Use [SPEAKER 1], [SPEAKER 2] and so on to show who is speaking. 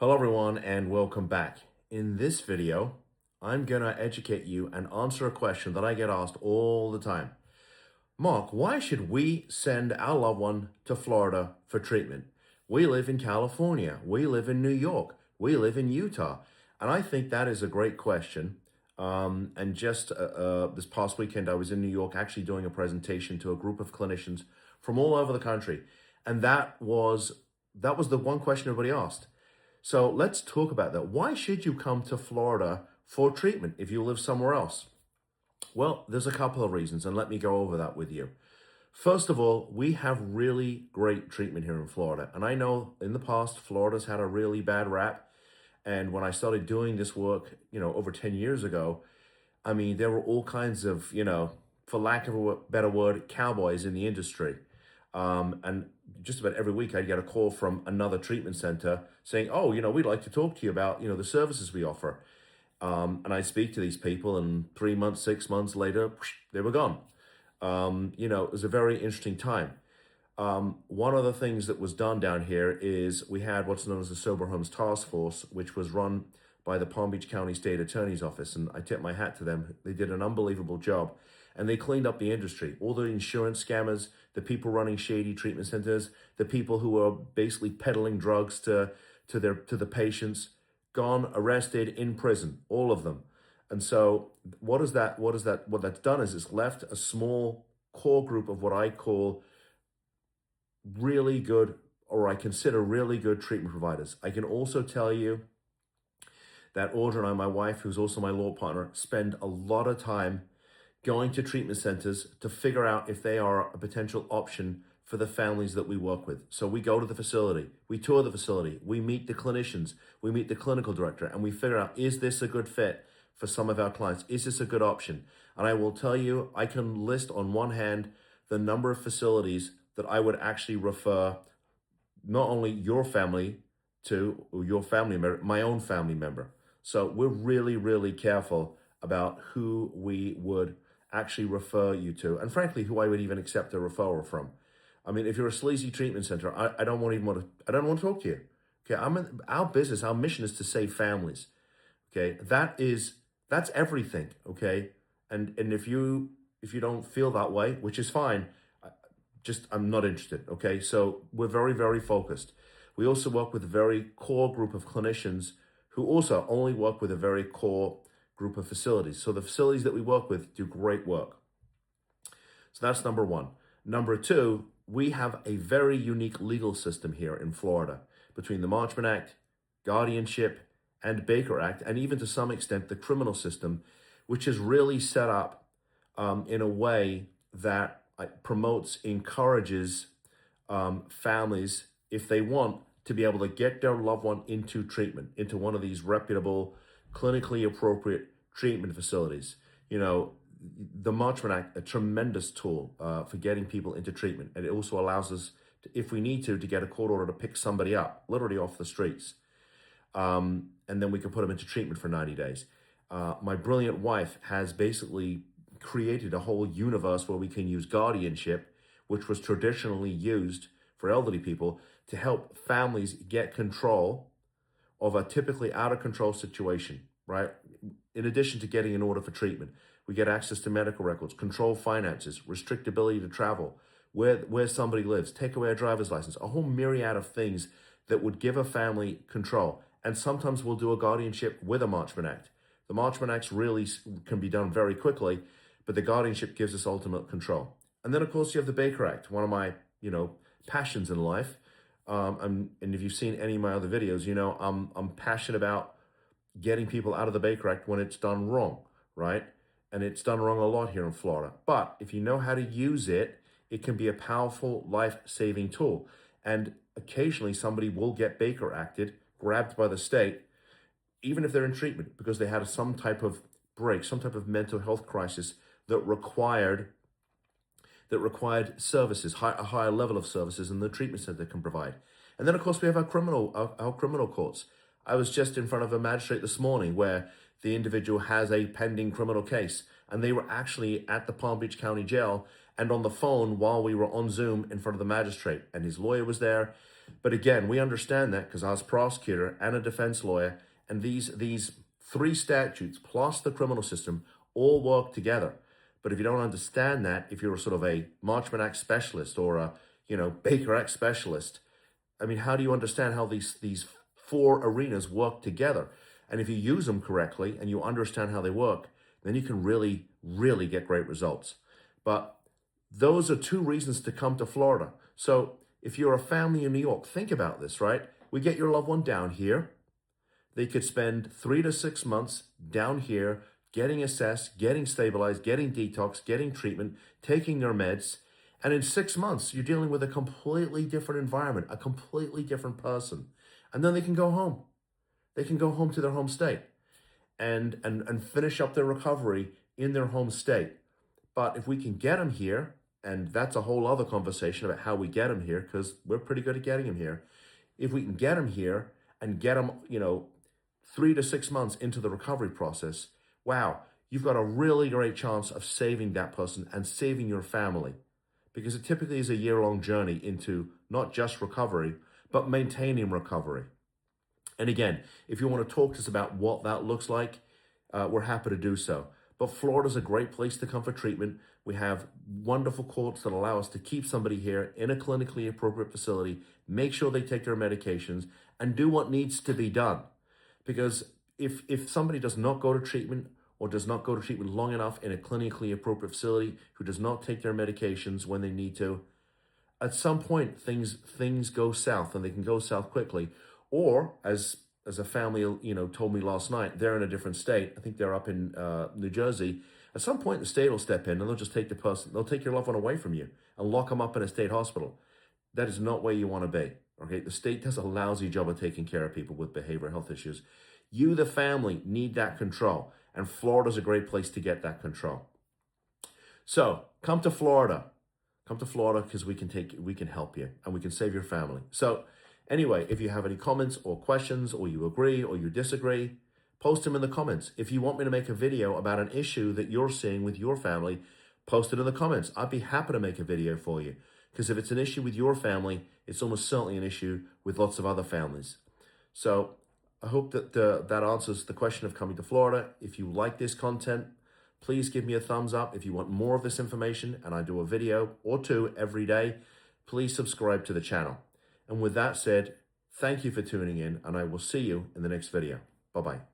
[SPEAKER 1] Hello everyone and welcome back. In this video, I'm gonna educate you and answer a question that I get asked all the time. Mark, why should we send our loved one to Florida for treatment? We live in California, we live in New York, we live in Utah. And I think that is a great question. And just this past weekend, I was in New York actually doing a presentation to a group of clinicians from all over the country. And that was the one question everybody asked. So let's talk about that. Why should you come to Florida for treatment if you live somewhere else? Well, there's a couple of reasons, and let me go over that with you. First of all, we have really great treatment here in Florida. And I know in the past, Florida's had a really bad rap. And when I started doing this work, over 10 years ago, I mean, there were all kinds of, for lack of a better word, cowboys in the industry. And just about every week I'd get a call from another treatment center saying, oh, we'd like to talk to you about, the services we offer. And I speak to these people and 3 months, 6 months later, whoosh, they were gone. It was a very interesting time. One of the things that was done down here is we had what's known as the Sober Homes Task Force, which was run by the Palm Beach County State Attorney's Office. And I tip my hat to them. They did an unbelievable job. And they cleaned up the industry. All the insurance scammers, the people running shady treatment centers, the people who were basically peddling drugs to the patients, gone, arrested, in prison, all of them. And so what that's done is it's left a small core group of what I call really good, or I consider really good treatment providers. I can also tell you that Audra and I, my wife, who's also my law partner, spend a lot of time going to treatment centers to figure out if they are a potential option for the families that we work with. So we go to the facility, we tour the facility, we meet the clinicians, we meet the clinical director, and we figure out, is this a good fit for some of our clients? Is this a good option? And I will tell you, I can list on one hand the number of facilities that I would actually refer not only your family to, or your family member, my own family member. So we're really, really careful about who we would actually refer you to, and frankly, who I would even accept a referral from. I mean, if you're a sleazy treatment center, I don't want to talk to you. Okay, our business, our mission is to save families. Okay, that's everything. Okay, and if you don't feel that way, which is fine, I'm not interested. Okay, so we're very, very focused. We also work with a very core group of clinicians who also only work with a very core group of facilities. So the facilities that we work with do great work. So that's number one. Number two, we have a very unique legal system here in Florida between the Marchman Act, guardianship, and Baker Act, and even to some extent the criminal system, which is really set up in a way that promotes, encourages families, if they want, to be able to get their loved one into treatment, into one of these reputable, clinically appropriate treatment facilities. The Marchman Act, a tremendous tool for getting people into treatment. And it also allows us, if we need to get a court order to pick somebody up, literally off the streets. And then we can put them into treatment for 90 days. My brilliant wife has basically created a whole universe where we can use guardianship, which was traditionally used for elderly people, to help families get control of a typically out of control situation, right? In addition to getting an order for treatment, we get access to medical records, control finances, restrict ability to travel, where somebody lives, take away a driver's license, a whole myriad of things that would give a family control. And sometimes we'll do a guardianship with a Marchman Act. The Marchman Acts really can be done very quickly, but the guardianship gives us ultimate control. And then, of course, you have the Baker Act, one of my, passions in life. And if you've seen any of my other videos, I'm passionate about getting people out of the Baker Act when it's done wrong, right? And it's done wrong a lot here in Florida. But if you know how to use it, it can be a powerful life-saving tool. And occasionally somebody will get Baker Acted, grabbed by the state, even if they're in treatment, because they had some type of break, some type of mental health crisis that required services, a higher level of services than the treatment center can provide. And then, of course, we have our criminal courts. I was just in front of a magistrate this morning where the individual has a pending criminal case, and they were actually at the Palm Beach County Jail and on the phone while we were on Zoom in front of the magistrate, and his lawyer was there. But again, we understand that because I was a prosecutor and a defense lawyer, and these three statutes plus the criminal system all work together. But if you don't understand that, if you're sort of a Marchman Act specialist or a Baker Act specialist, I mean, how do you understand how these four arenas work together? And if you use them correctly and you understand how they work, then you can really, really get great results. But those are two reasons to come to Florida. So if you're a family in New York, think about this, right? We get your loved one down here. They could spend 3 to 6 months down here getting assessed, getting stabilized, getting detox, getting treatment, taking their meds. And in 6 months, you're dealing with a completely different environment, a completely different person. And then they can go home. They can go home to their home state and finish up their recovery in their home state. But if we can get them here, and that's a whole other conversation about how we get them here, because we're pretty good at getting them here. If we can get them here and get them, 3 to 6 months into the recovery process, wow, you've got a really great chance of saving that person and saving your family. Because it typically is a year-long journey into not just recovery, but maintaining recovery. And again, if you want to talk to us about what that looks like, we're happy to do so. But Florida's a great place to come for treatment. We have wonderful courts that allow us to keep somebody here in a clinically appropriate facility, make sure they take their medications, and do what needs to be done. Because if somebody does not go to treatment or does not go to treatment long enough in a clinically appropriate facility, who does not take their medications when they need to, at some point things go south, and they can go south quickly. Or as a family, told me last night, they're in a different state. I think they're up in New Jersey. At some point, the state will step in and they'll just take they'll take your loved one away from you and lock them up in a state hospital. That is not where you want to be. Okay, the state does a lousy job of taking care of people with behavioral health issues. You, the family, need that control, and Florida's a great place to get that control. So come to Florida. Come to Florida because we can help you and we can save your family. So anyway, if you have any comments or questions, or you agree or you disagree, post them in the comments. If you want me to make a video about an issue that you're seeing with your family, post it in the comments. I'd be happy to make a video for you. Because if it's an issue with your family, it's almost certainly an issue with lots of other families. So I hope that that answers the question of coming to Florida. If you like this content, please give me a thumbs up. If you want more of this information, and I do a video or two every day, please subscribe to the channel. And with that said, thank you for tuning in, and I will see you in the next video. Bye-bye.